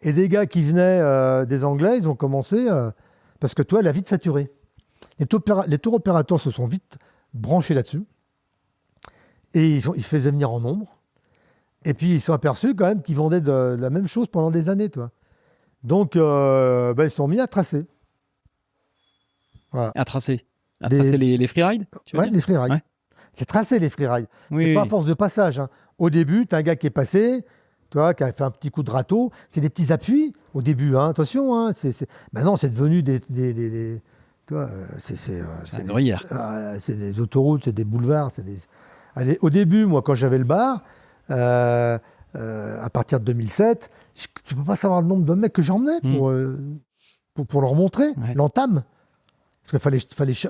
Et des gars qui venaient des Anglais, ils ont commencé, parce que toi, elle a vite saturé. Les tours opérateurs se sont vite branchés là-dessus. Et ils faisaient venir en nombre. Et puis, ils se sont aperçus quand même qu'ils vendaient de la même chose pendant des années, toi. Donc, ils se sont mis à tracer. Voilà. À tracer. À Des- tracer les freerides, tu veux Ouais, dire? les freerides. Ouais. C'est tracer les freerides. Oui, C'est pas à oui. force de passage, hein. Au début, tu as un gars qui est passé, tu vois, qui a fait un petit coup de râteau. C'est des petits appuis au début, hein. Attention, hein. Maintenant, c'est devenu tu vois, C'est un gruyère. c'est des autoroutes, c'est des boulevards. Allez, au début, moi, quand j'avais le bar, à partir de 2007, tu peux pas savoir le nombre de mecs que j'emmenais pour leur montrer Ouais. l'entame. Parce qu'il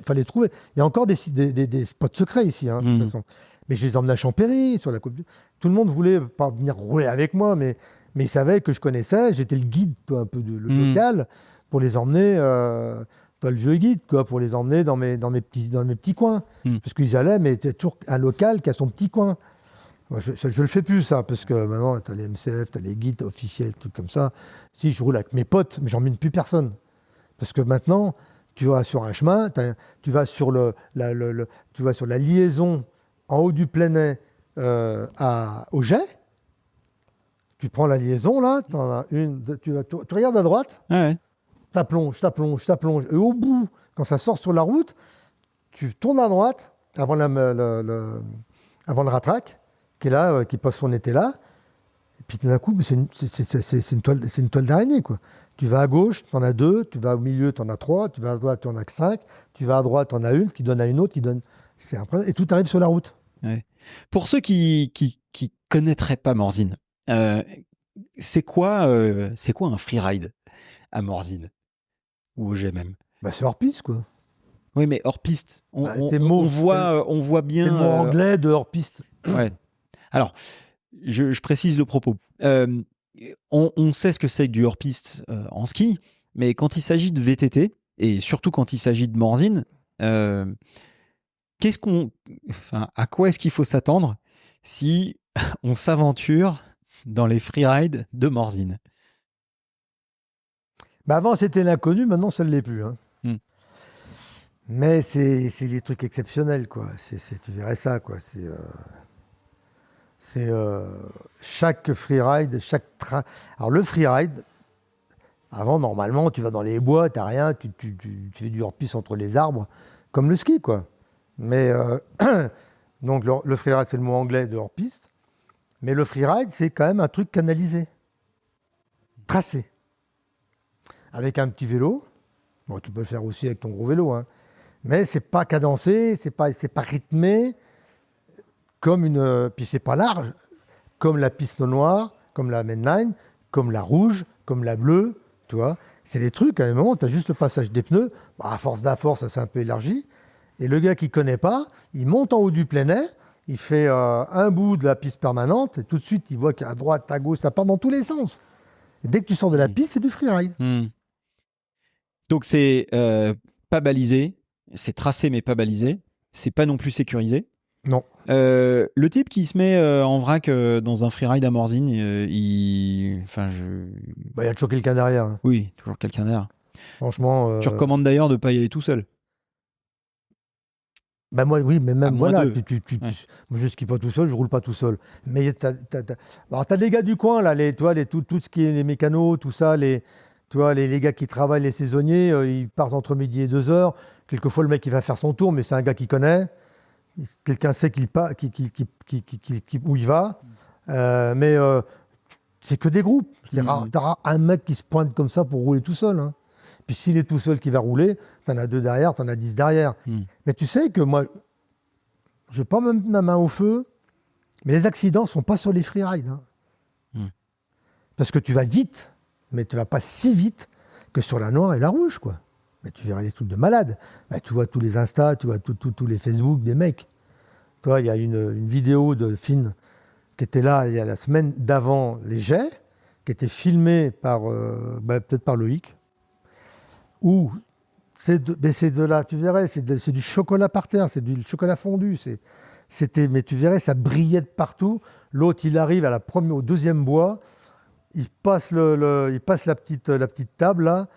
fallait trouver. Il y a encore des spots secrets ici, hein, de toute façon. Mais je les emmenais à Champéry, sur la Coupe du... Tout le monde voulait pas venir rouler avec moi, mais ils savaient que je connaissais. J'étais le guide, toi, un peu le local, pour les emmener, pas le vieux guide, quoi, pour les emmener dans mes petits coins. Parce qu'ils allaient, mais c'est toujours un local qui a son petit coin. Moi, je le fais plus, ça, parce que maintenant, tu as les MCF, tu as les guides officiels, trucs comme ça. Si je roule avec mes potes, mais j'emmène plus personne. Parce que maintenant, tu vas sur un chemin, tu vas sur tu vas sur la liaison en haut du Plenay au Jet. Tu prends la liaison là, t'en as une, tu regardes à droite, Ouais. t'aplonges. Et au bout, quand ça sort sur la route, tu tournes à droite avant avant le ratrac qui est là, qui passe son été là. Et puis tout d'un coup, c'est une toile d'araignée, quoi. Tu vas à gauche, tu en as 2, tu vas au milieu, tu en as 3, tu vas à droite, tu en as 5, tu vas à droite, tu en as une, qui donne à une autre, qui donne. Et tout arrive sur la route. Ouais. Pour ceux qui connaîtraient pas Morzine, c'est quoi un freeride à Morzine ou au GMM? Bah, c'est hors piste, quoi. Oui, mais hors piste, C'est on voit bien. C'est le mot anglais de hors piste. Ouais. Alors, je précise le propos. On sait ce que c'est que du hors piste en ski, mais quand il s'agit de VTT et surtout quand il s'agit de Morzine, à quoi est-ce qu'il faut s'attendre si on s'aventure dans les freerides de Morzine? Bah, avant, c'était l'inconnu, maintenant, ça ne l'est plus, hein. Mais c'est des trucs exceptionnels, quoi. Tu verrais ça, quoi. Chaque freeride, Alors, le freeride, avant, normalement, tu vas dans les bois, tu n'as rien, tu fais du hors-piste entre les arbres, comme le ski, quoi. Mais donc, le freeride, c'est le mot anglais de hors-piste. Mais le freeride, c'est quand même un truc canalisé, tracé. Avec un petit vélo. Bon, tu peux le faire aussi avec ton gros vélo, hein. Mais c'est pas cadencé, c'est pas rythmé, puis c'est pas large, comme la piste noire, comme la mainline, comme la rouge, comme la bleue, tu vois. C'est des trucs, à un moment, tu as juste le passage des pneus, à force ça s'est un peu élargi, et le gars qui connaît pas, il monte en haut du Plenay, il fait un bout de la piste permanente, et tout de suite, il voit qu'à droite, à gauche, ça part dans tous les sens. Et dès que tu sors de la piste, c'est du freeride. Donc c'est pas balisé, c'est tracé mais pas balisé, c'est pas non plus sécurisé. Non. Le type qui se met en vrac dans un freeride à Morzine, il y a toujours quelqu'un derrière, hein. Oui, toujours quelqu'un derrière. Franchement. Tu recommandes d'ailleurs de ne pas y aller tout seul. Ben moi, oui, mais même voilà, Ouais. moi je skie pas tout seul, je roule pas tout seul. Mais alors t'as des gars du coin là, tout ce qui est les mécanos, tout ça, les gars qui travaillent, les saisonniers, ils partent entre midi et 2h. Quelquefois le mec il va faire son tour, mais c'est un gars qui connaît. Quelqu'un sait où il va. Mais c'est que des groupes. T'auras un mec qui se pointe comme ça pour rouler tout seul, hein. Puis s'il est tout seul qui va rouler, t'en as 2 derrière, t'en as 10 derrière. Mais tu sais que moi, je n'ai pas même ma main au feu, mais les accidents ne sont pas sur les freerides, hein. Parce que tu vas vite, mais tu ne vas pas si vite que sur la noire et la rouge, quoi. Mais tu verras des trucs de malade. Bah, tu vois tous les Insta, tu vois tous les Facebook des mecs. Toi, il y a une vidéo de Finn qui était là il y a la semaine d'avant les jets, qui était filmée par peut-être par Loïc, où c'est de là, tu verrais, c'est du chocolat par terre, c'est du chocolat fondu. Mais tu verrais, ça brillait de partout. L'autre, il arrive au deuxième bois, il passe, il passe la petite table, là,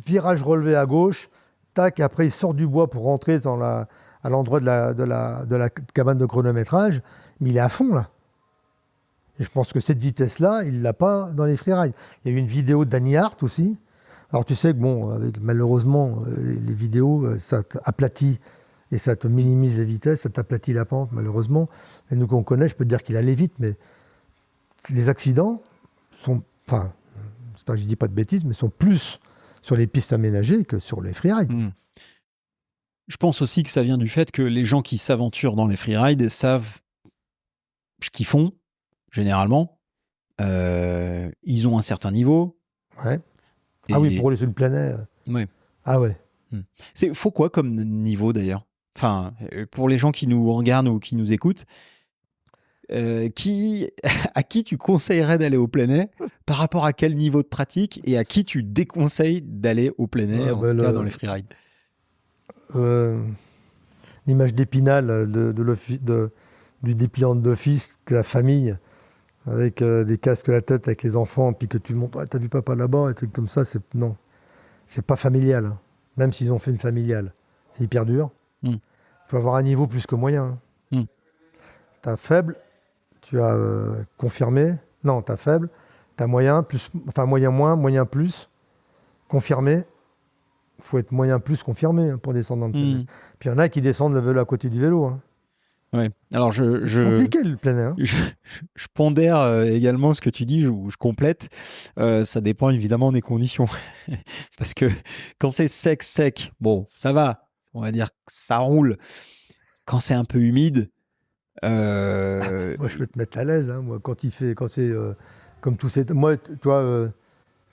virage relevé à gauche, tac, et après il sort du bois pour rentrer à l'endroit de la cabane de chronométrage, mais il est à fond, là. Et je pense que cette vitesse-là, il ne l'a pas dans les freerides. Il y a eu une vidéo de Danny Hart aussi. Alors tu sais que bon, malheureusement, les vidéos, ça aplatit et ça te minimise les vitesses, ça t'aplatit la pente, malheureusement. Et nous qu'on connaît, je peux te dire qu'il allait vite, mais les accidents sont, enfin, j'espère que je dis pas de bêtises, mais sont plus sur les pistes aménagées que sur les freerides. Je pense aussi que ça vient du fait que les gens qui s'aventurent dans les freerides savent ce qu'ils font, généralement. Ils ont un certain niveau. Ouais. Ah oui, pour rouler sur le plein air. Ouais. Ah ouais. Faut quoi comme niveau d'ailleurs? Enfin, pour les gens qui nous regardent ou qui nous écoutent, à qui tu conseillerais d'aller au plein air par rapport à quel niveau de pratique et à qui tu déconseilles d'aller au plein air, en tout cas dans les freerides? L'image d'Épinal du dépliant d'office que la famille avec des casques à la tête avec les enfants, puis que tu montres, t'as vu papa là-bas, et trucs comme ça, non, c'est pas familial, hein. Même s'ils ont fait une familiale, c'est hyper dur. Il faut avoir un niveau plus que moyen. T'as faible, tu as confirmé, non, t'as faible, t'as moyen, plus, enfin moyen moins, moyen plus, confirmé. Il faut être moyen plus confirmé, hein, pour descendre dans le plein air. Puis il y en a qui descendent le vélo à côté du vélo, hein. Ouais. Alors c'est compliqué le plein air. Je pondère également ce que tu dis, je complète. Ça dépend évidemment des conditions. Parce que quand c'est sec, bon, ça va. On va dire que ça roule. Quand c'est un peu humide. Moi, je peux te mettre à l'aise, hein, moi, quand c'est comme tous ces. Moi, toi,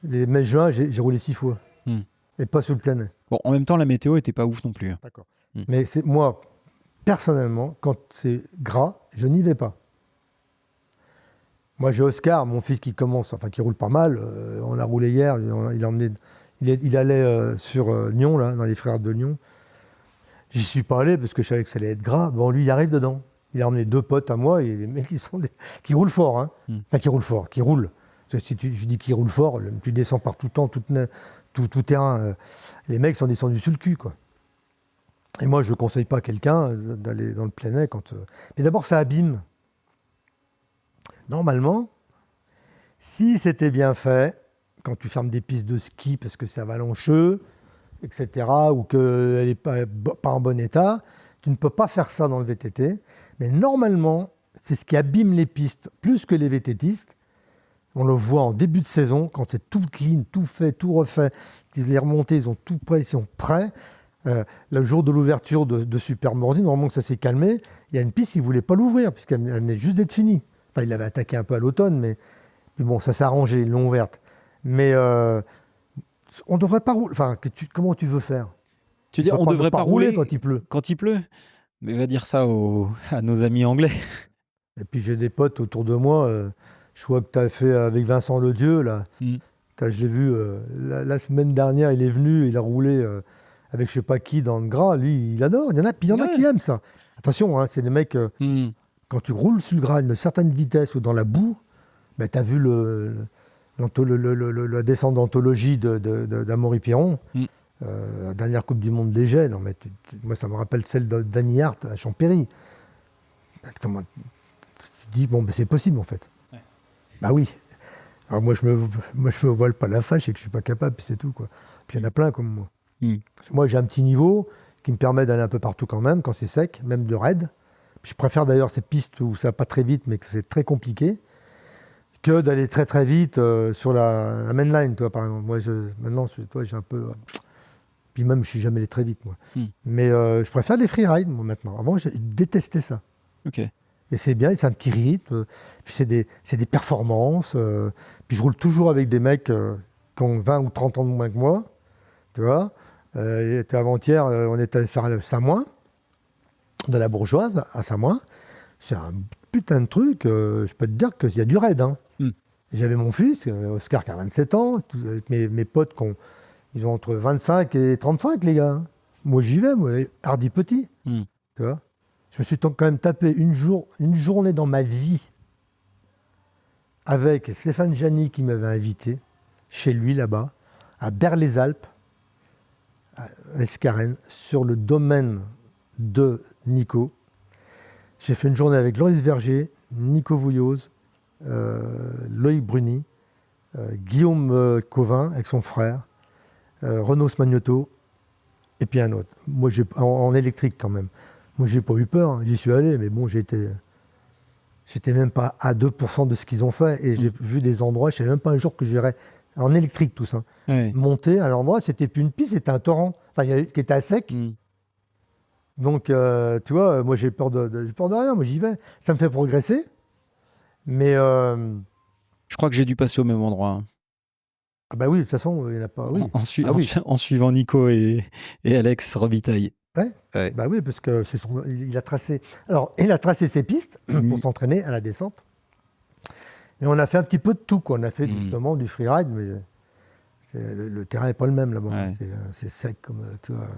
les mai-juin, j'ai roulé 6 fois. Et pas sur le plein air. Bon, en même temps, la météo était pas ouf non plus. D'accord. Mais moi, personnellement, quand c'est gras, je n'y vais pas. Moi, j'ai Oscar, mon fils qui roule pas mal. On a roulé hier, il allait sur Lyon, là, dans les Frères de Lyon. J'y suis pas allé parce que je savais que ça allait être gras. Bon, lui, il arrive dedans. Il a emmené 2 potes à moi, et les mecs, qui roulent fort, hein. Enfin, qui roulent fort, qui roulent. Parce que je dis qu'ils roulent fort, tu descends par tout temps, tout terrain. Les mecs sont descendus sur le cul, quoi. Et moi, je ne conseille pas à quelqu'un d'aller dans le plein air quand. Mais d'abord, ça abîme. Normalement, si c'était bien fait, quand tu fermes des pistes de ski parce que c'est avalancheux, etc., ou qu'elle n'est pas en bon état, tu ne peux pas faire ça dans le VTT. Mais normalement, c'est ce qui abîme les pistes plus que les VTTistes. On le voit en début de saison, quand c'est tout clean, tout fait, tout refait. Les remontées, ils ont tout prêt, ils sont prêts. Le jour de l'ouverture de Super Morzine, normalement que ça s'est calmé, il y a une piste, il ne voulait pas l'ouvrir, puisqu'elle venait juste d'être finie. Enfin, il l'avait attaqué un peu à l'automne, mais bon, ça s'est arrangé, ils l'ont ouverte. Mais on ne devrait pas rouler. Enfin, comment tu veux faire? Tu dis, on ne devrait pas rouler quand il pleut. Quand il pleut? Mais va dire ça à nos amis anglais. Et puis j'ai des potes autour de moi. Je vois que tu as fait avec Vincent Ledieu, là. Je l'ai vu la semaine dernière, il est venu, il a roulé avec je sais pas qui dans le gras. Lui, il adore. Il y en a qui aiment ça. Attention, hein, c'est des mecs, quand tu roules sur le gras à une certaine vitesse ou dans la boue, ben, tu as vu la descente d'anthologie d'Amaury Piron, la dernière Coupe du Monde des jets. Non, mais moi, ça me rappelle celle de Danny Hart à Champéry. Comment, tu dis, bon, ben, c'est possible en fait. Ouais. Bah oui. Alors moi, je me voile pas la fâche et que je suis pas capable, puis c'est tout, quoi. Puis il y en a plein comme moi. Moi, j'ai un petit niveau qui me permet d'aller un peu partout quand même, quand c'est sec, même de raid. Je préfère d'ailleurs ces pistes où ça va pas très vite, mais que c'est très compliqué, que d'aller très très vite sur la mainline, toi, par exemple. Moi, maintenant, toi, j'ai un peu... puis même, je suis jamais allé très vite, moi. Mais je préfère les freerides, moi, maintenant. Avant, je détestais ça. Ok. Et c'est bien, c'est un petit rythme, puis c'est des performances. Puis je roule toujours avec des mecs qui ont 20 ou 30 ans de moins que moi, tu vois. Avant-hier, on était allé faire le Samoin, de la Bourgeoise à Samoin. C'est un putain de truc, je peux te dire qu'il y a du raid, hein. J'avais mon fils, Oscar, qui a 27 ans, avec mes potes, ils ont entre 25 et 35, les gars. Moi, j'y vais, moi, hardi petit, tu vois. Je me suis quand même tapé une journée dans ma vie avec Stéphane Gianni qui m'avait invité chez lui là-bas, à Berre-les-Alpes, à Escarène, sur le domaine de Nico. J'ai fait une journée avec Loris Verger, Nico Vouilloz, Loïc Bruni, Guillaume Covin avec son frère, Renaud Smagnotto, et puis un autre. Moi, en électrique quand même. Moi, j'ai pas eu peur, hein. J'y suis allé, mais bon, j'étais même pas à 2% de ce qu'ils ont fait. Et j'ai vu des endroits, je ne savais même pas un jour que je verrais en électrique tout ça. Ouais. Monter à l'endroit, c'était plus une piste, c'était un torrent, qui était à sec. Donc, tu vois, moi, j'ai peur de rien. Moi, j'y vais. Ça me fait progresser. Mais, Je crois que j'ai dû passer au même endroit, hein. ah bah oui, de toute façon, il n'y en a pas. Oui. En suivant Nico et Alex Robitaille. Ouais. Ouais. Bah oui, parce que il a tracé. Alors, il a tracé ses pistes pour s'entraîner à la descente. Et on a fait un petit peu de tout, quoi. On a fait justement du freeride, mais le terrain n'est pas le même là-bas. Ouais. C'est sec comme tu vois.